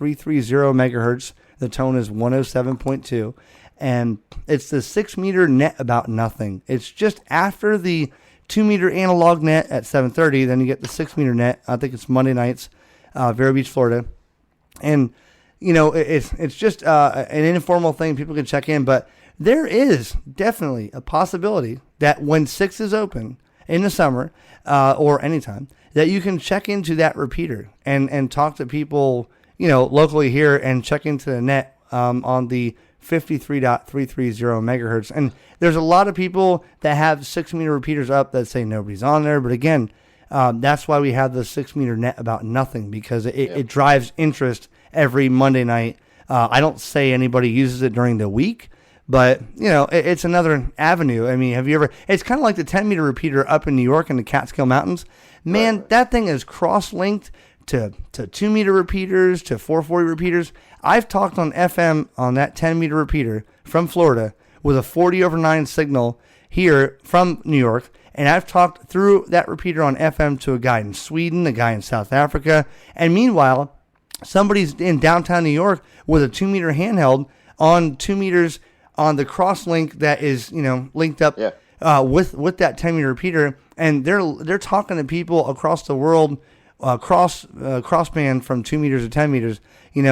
megahertz. The tone is 107.2, and it's the 6 meter net about nothing. It's just after the 2 meter analog net at 7:30, then you get the 6 meter net. I think it's Monday nights, Vero Beach, Florida. And, it's just an informal thing. People can check in, but there is definitely a possibility that when 6 is open in the summer or anytime, that you can check into that repeater and talk to people, locally here and check into the net on the 53.330 megahertz. And there's a lot of people that have 6-meter repeaters up that say nobody's on there. But again, that's why we have the 6-meter net about nothing, because it drives interest every Monday night. I don't say anybody uses it during the week, but, it's another avenue. I mean, it's kind of like the 10-meter repeater up in New York in the Catskill Mountains. Man, right. That thing is cross-linked to 2-meter repeaters, to 440 repeaters. I've talked on FM on that 10-meter repeater from Florida with a 40/9 signal here from New York, and I've talked through that repeater on FM to a guy in Sweden, a guy in South Africa, and meanwhile, somebody's in downtown New York with a 2-meter handheld on 2 meters on the cross-link that is, linked up with that 10-meter repeater, and they're talking to people across the world, crossband from 2 meters to 10 meters. You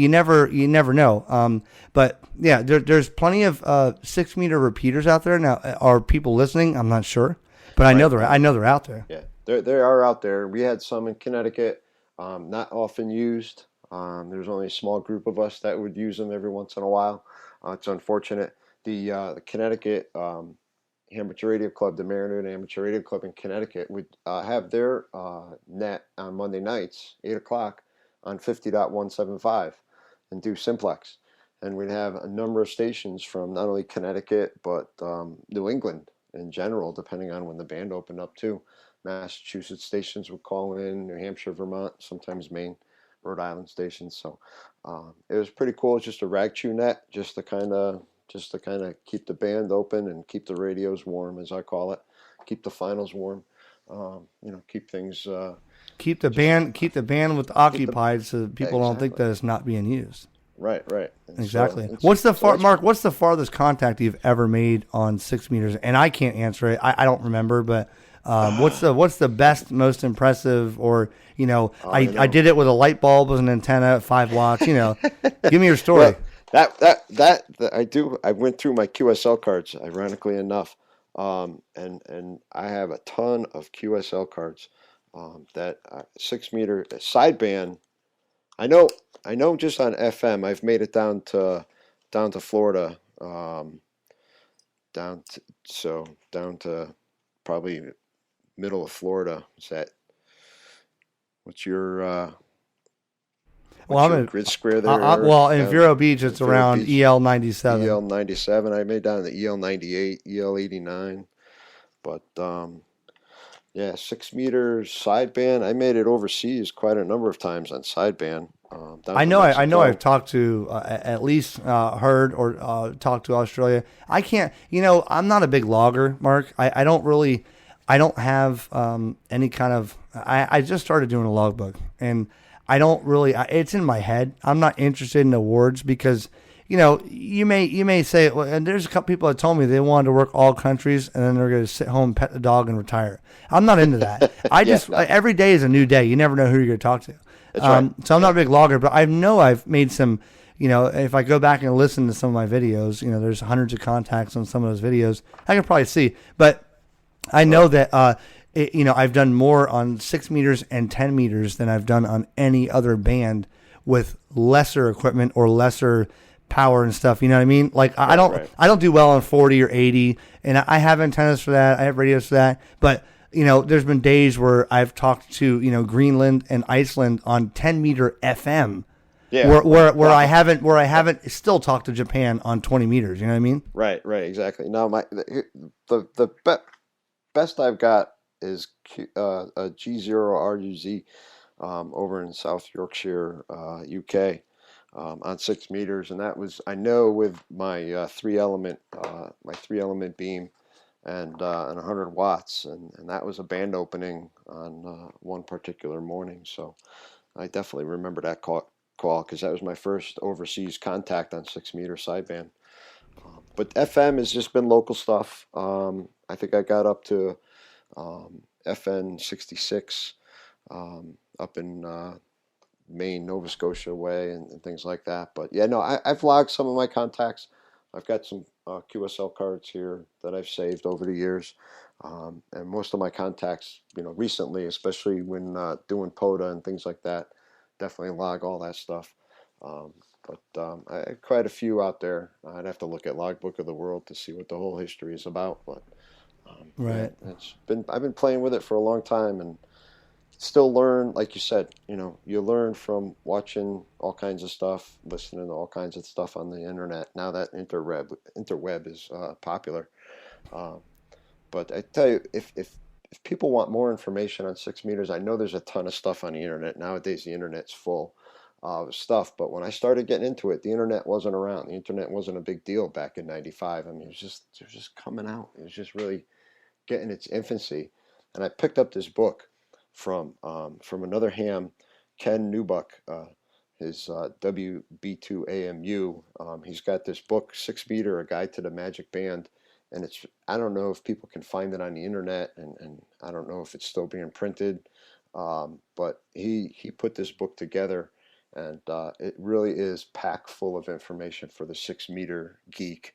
never know. But yeah, there's plenty of 6-meter repeaters out there now. Are people listening? I'm not sure, but I know they're out there. Yeah, they are out there. We had some in Connecticut, not often used. There's only a small group of us that would use them every once in a while. It's unfortunate. The Connecticut Amateur Radio Club, the Mariner Amateur Radio Club in Connecticut, would have their net on Monday nights, 8 o'clock, on 50.175 and do simplex. And we'd have a number of stations from not only Connecticut, but New England in general, depending on when the band opened up too. Massachusetts stations would call in, New Hampshire, Vermont, sometimes Maine, Rhode Island stations. So it was pretty cool. It's just a rag chew net, just to kind of keep the band open and keep the radios warm, as I call it, keep the finals warm. Keep things. Keep the band with occupied, so people don't think that it's not being used. Right. And exactly. What's the farthest contact you've ever made on 6 meters? And I can't answer it. I don't remember, but what's the best, most impressive? Or I did it with a light bulb as an antenna at 5 watts. Give me your story. Well, that I do. I went through my QSL cards, ironically enough, and I have a ton of QSL cards. That 6-meter sideband. I know. Just on FM, I've made it down to Florida, down to probably middle of Florida. Is that? What's your I'm in grid square there? In Vero Beach, it's around EL 97. EL 97. I made down to EL 98, EL 89, but. 6-meter sideband. I made it overseas quite a number of times on sideband. I know. I've talked to at least heard or talked to Australia. I can't. I'm not a big logger, Mark. I don't have any kind of. I just started doing a logbook, and I don't really. It's in my head. I'm not interested in awards because. You may say, well, and there's a couple people that told me they wanted to work all countries and then they're going to sit home, pet the dog, and retire. I'm not into that. Every day is a new day. You never know who you're going to talk to. That's right. So I'm not a big logger, but I've made some, if I go back and listen to some of my videos, there's hundreds of contacts on some of those videos. I can probably see, but I know that, I've done more on 6 meters and 10 meters than I've done on any other band with lesser equipment or lesser power and stuff, you know what I mean? Like I don't do well on 40 or 80, and I have antennas for that. I have radios for that. But there's been days where I've talked to Greenland and Iceland on 10-meter FM, where I haven't still talked to Japan on 20 meters. You know what I mean? Right, exactly. Now the best I've got is a G0RUZ over in South Yorkshire, UK. On 6 meters, and that was, I know, with my 3-element beam and 100 watts, and that was a band opening on one particular morning. So I definitely remember that call because that was my first overseas contact on 6-meter sideband. But FM has just been local stuff. I think I got up to FN 66 up in Maine, Nova Scotia way and things like that. But yeah, no, I've logged some of my contacts. I've got some QSL cards here that I've saved over the years. And most of my contacts, recently, especially when doing POTA and things like that, definitely log all that stuff. Um, but I have quite a few out there. I'd have to look at Logbook of the World to see what the whole history is about. But yeah, Right. I've been playing with it for a long time and still learn, like you said, you learn from watching all kinds of stuff, listening to all kinds of stuff on the internet. Now that interweb is popular. Um, but I tell you, if people want more information on 6 meters, I know there's a ton of stuff on the internet. Nowadays, the internet's full of stuff. But when I started getting into it, the internet wasn't around. The internet wasn't a big deal back in '95. I mean, it was just coming out. It was just really getting its infancy. And I picked up this book from another ham, Ken Newbuck, his WB2AMU. He's got this book, 6 meter, A Guide to the Magic Band. And I don't know if people can find it on the internet, and I don't know if it's still being printed. But he put this book together, and it really is packed full of information for the 6 meter geek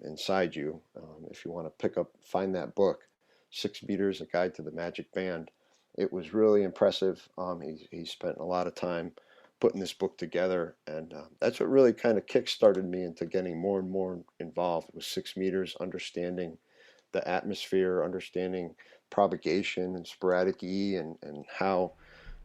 inside you. If you want to find that book, 6 meters, A Guide to the Magic Band. It was really impressive. He spent a lot of time putting this book together, and that's what really kind of kick-started me into getting more and more involved with 6 meters, understanding the atmosphere, understanding propagation and sporadic E, and how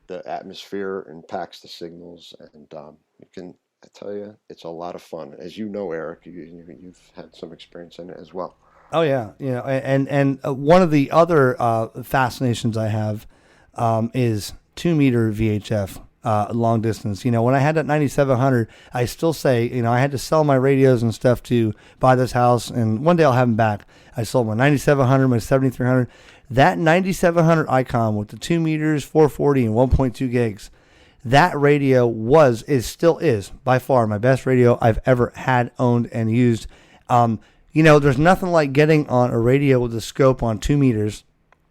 the atmosphere impacts the signals. And I tell you, it's a lot of fun. As you know, Eric, you've had some experience in it as well. Oh yeah, and one of the other fascinations I have is 2 meter VHF long distance. When I had that 9700, I still say, I had to sell my radios and stuff to buy this house, and one day I'll have them back. I sold my 9700, my 7300. That 9700 Icon with the 2 meters, 440, and 1.2 gigs. That radio still is by far my best radio I've ever had, owned, and used. There's nothing like getting on a radio with a scope on 2 meters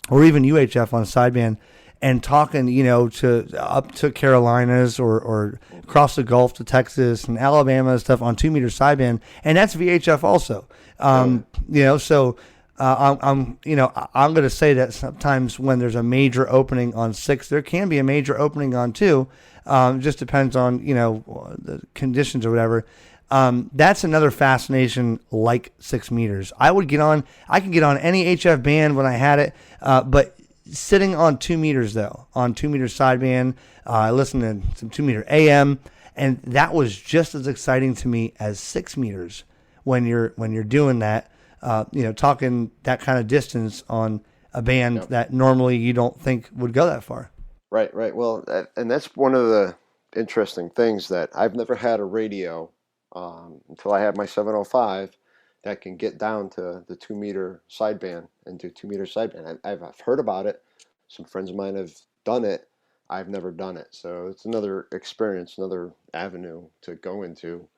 or even UHF on a sideband and talking, to up to Carolinas or across the Gulf to Texas and Alabama and stuff on 2 meter sideband. And that's VHF also. So I'm going to say that sometimes when there's a major opening on 6, there can be a major opening on 2. It just depends on, the conditions or whatever. That's another fascination, like 6 meters. I can get on any HF band when I had it, but sitting on 2 meters though, on 2 meter sideband, I listened to some 2 meter AM, and that was just as exciting to me as 6 meters when you're doing that, talking that kind of distance on a band that normally you don't think would go that far. Right. Well, and that's one of the interesting things, that I've never had a radio until I had my 705 that can get down to the 2 meter sideband and do 2 meter sideband. I've heard about it. Some friends of mine have done it. I've never done it. So it's another experience, another avenue to go into.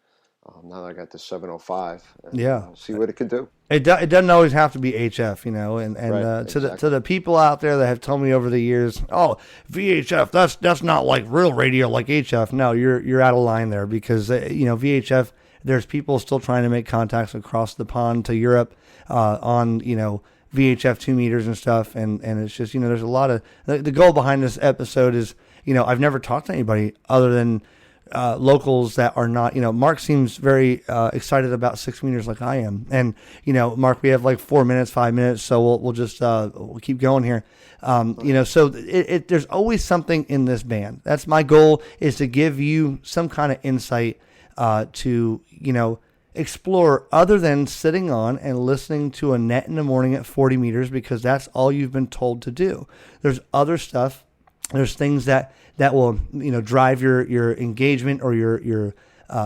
Now that I got the 705, and see what it can do. It doesn't always have to be HF, and Right, exactly. to the people out there that have told me over the years, oh, VHF, that's not like real radio like HF. No, you're out of line there, because VHF, there's people still trying to make contacts across the pond to Europe on VHF 2 meters and stuff, and it's just there's a lot of the goal behind this episode is I've never talked to anybody other than locals that are not, Mark seems very excited about 6 meters like I am. And, Mark, we have like 4 minutes, 5 minutes, so we'll just, we'll keep going here. So there's always something in this band. That's my goal, is to give you some kind of insight to, explore, other than sitting on and listening to a net in the morning at 40 meters, because that's all you've been told to do. There's other stuff. There's things that will, drive your engagement or your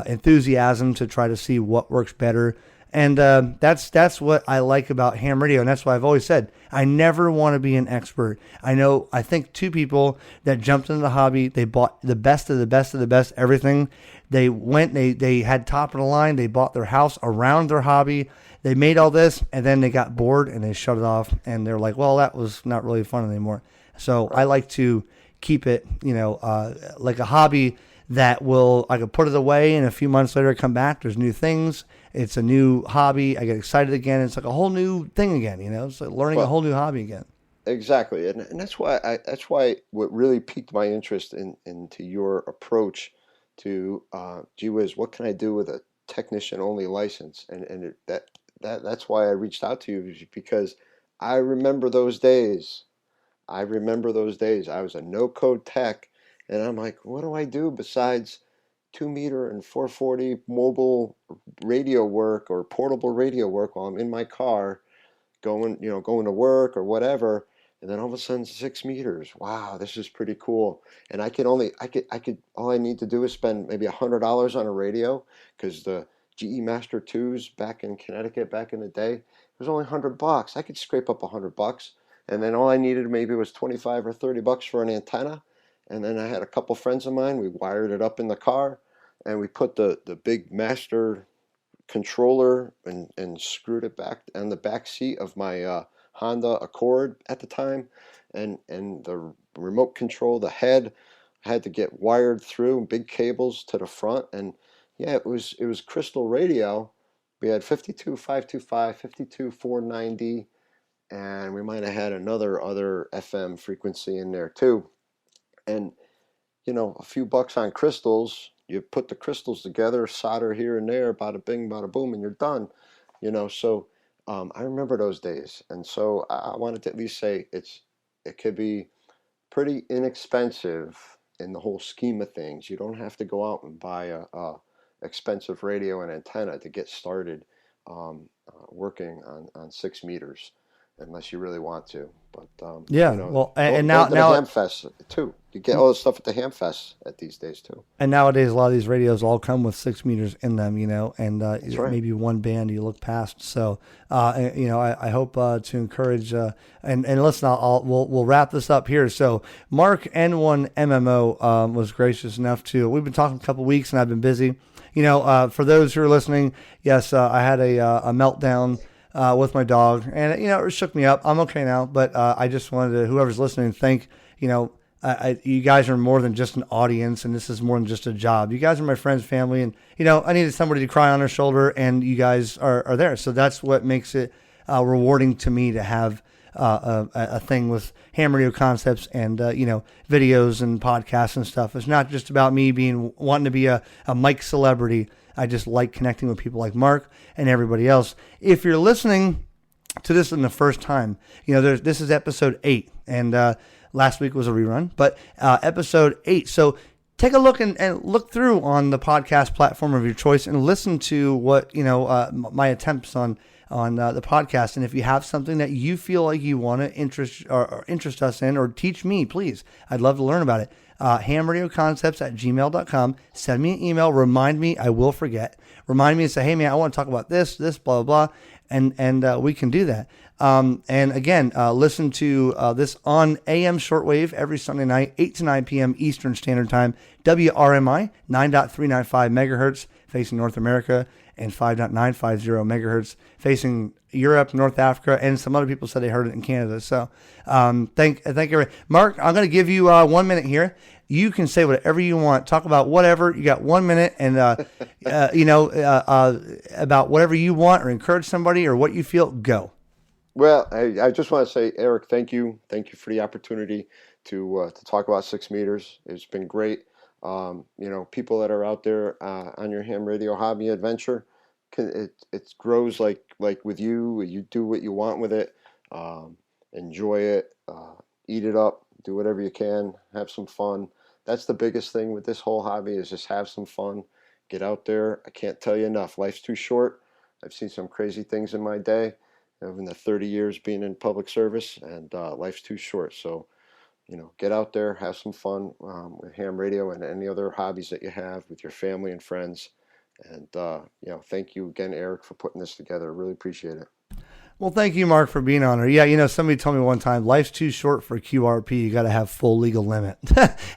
enthusiasm to try to see what works better. And that's what I like about ham radio. And that's why I've always said, I never want to be an expert. I think 2 people that jumped into the hobby, they bought the best of the best of the best, everything. They went, they had top of the line. They bought their house around their hobby. They made all this, and then they got bored and they shut it off. And they're like, well, that was not really fun anymore. So I like to keep it, like a hobby that I could put it away and a few months later I come back, there's new things. It's a new hobby. I get excited again. It's like a whole new thing again, It's like learning a whole new hobby again. Exactly. And that's why what really piqued my interest into your approach to, gee whiz, what can I do with a technician only license? That's why I reached out to you, because I remember those days. I was a no code tech, and I'm like, what do I do besides 2 meter and 440 mobile radio work or portable radio work while I'm in my car going to work or whatever. And then all of a sudden 6 meters. Wow, this is pretty cool. And all I need to do is spend maybe $100 on a radio, because the GE Master 2s back in Connecticut back in the day, it was only $100. I could scrape up $100. And then all I needed maybe was 25 or $30 for an antenna. And then I had a couple friends of mine, we wired it up in the car, and we put the big master controller and screwed it back on the back seat of my Honda Accord at the time, and the remote control, the head had to get wired through big cables to the front. And yeah, it was crystal radio. We had 52525, 52490, and we might have had other FM frequency in there too. And a few bucks on crystals. You put the crystals together, solder here and there, bada bing, bada boom, and you're done. So I remember those days, and so I wanted to at least say it could be pretty inexpensive in the whole scheme of things. You don't have to go out and buy a expensive radio and antenna to get started working on 6 meters, unless you really want to. But well, and now now Ham Fest too. You get all the stuff at the Ham Fest at these days too. And nowadays, a lot of these radios all come with 6 meters in them, and right. Maybe one band you look past. So, I hope to encourage and listen. We'll wrap this up here. So, Mark N1MMO was gracious enough to. We've been talking a couple of weeks, and I've been busy. For those who are listening, yes, I had a meltdown with my dog, and it shook me up. I'm okay now, but I just wanted to, whoever's listening, thank you guys are more than just an audience, and this is more than just a job. You guys are my friends, family, and I needed somebody to cry on their shoulder, and you guys are there. So that's what makes it rewarding to me to have a thing with HamRadioConcepts and videos and podcasts and stuff. It's not just about me wanting to be a mic celebrity. I just like connecting with people like Mark and everybody else. If you're listening to this in the first time, this is episode 8, and last week was a rerun, but episode 8. So take a look and look through on the podcast platform of your choice and listen to what my attempts on the podcast. And if you have something that you feel like you want to interest us in or teach me, please, I'd love to learn about it. HamRadioConcepts@gmail.com. Send me an email. Remind me. I will forget. Remind me and say, hey man, I want to talk about this, blah, blah, blah. And we can do that. And again, listen to this on AM shortwave every Sunday night, 8 to 9 p.m. Eastern Standard Time, WRMI, 9.395 megahertz facing North America, and 5.950 megahertz facing Europe, North Africa, and some other people said they heard it in Canada. So thank you. Mark, I'm going to give you 1 minute here. You can say whatever you want. Talk about whatever. You got 1 minute, and about whatever you want, or encourage somebody, or what you feel. Go. Well, I just want to say, Eric, thank you for the opportunity to talk about 6 meters. It's been great. People that are out there on your ham radio hobby adventure, it grows like with you. You do what you want with it. Enjoy it. Eat it up. Do whatever you can. Have some fun. That's the biggest thing with this whole hobby, is just have some fun. Get out there. I can't tell you enough. Life's too short. I've seen some crazy things in my day, in the 30 years being in public service, and life's too short. So, get out there, have some fun with ham radio and any other hobbies that you have with your family and friends. And, thank you again, Eric, for putting this together. I really appreciate it. Well, thank you, Mark, for being on here. Yeah, somebody told me one time, life's too short for QRP. You got to have full legal limit.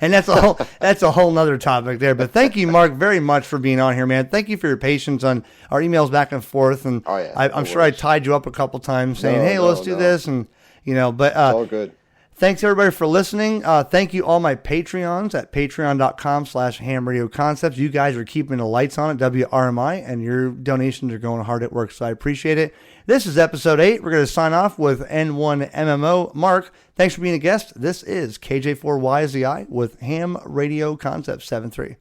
And that's a whole nother topic there. But thank you, Mark, very much for being on here, man. Thank you for your patience on our emails back and forth. And I'm sure I tied you up a couple times saying, let's do this. And, but it's all good. Thanks everybody for listening. Thank you all my Patreons at patreon.com/HamRadioConcepts. You guys are keeping the lights on at WRMI, and your donations are going hard at work, so I appreciate it. This is episode 8. We're going to sign off with N1MMO. Mark, thanks for being a guest. This is KJ4YZI with Ham Radio Concepts 7.3.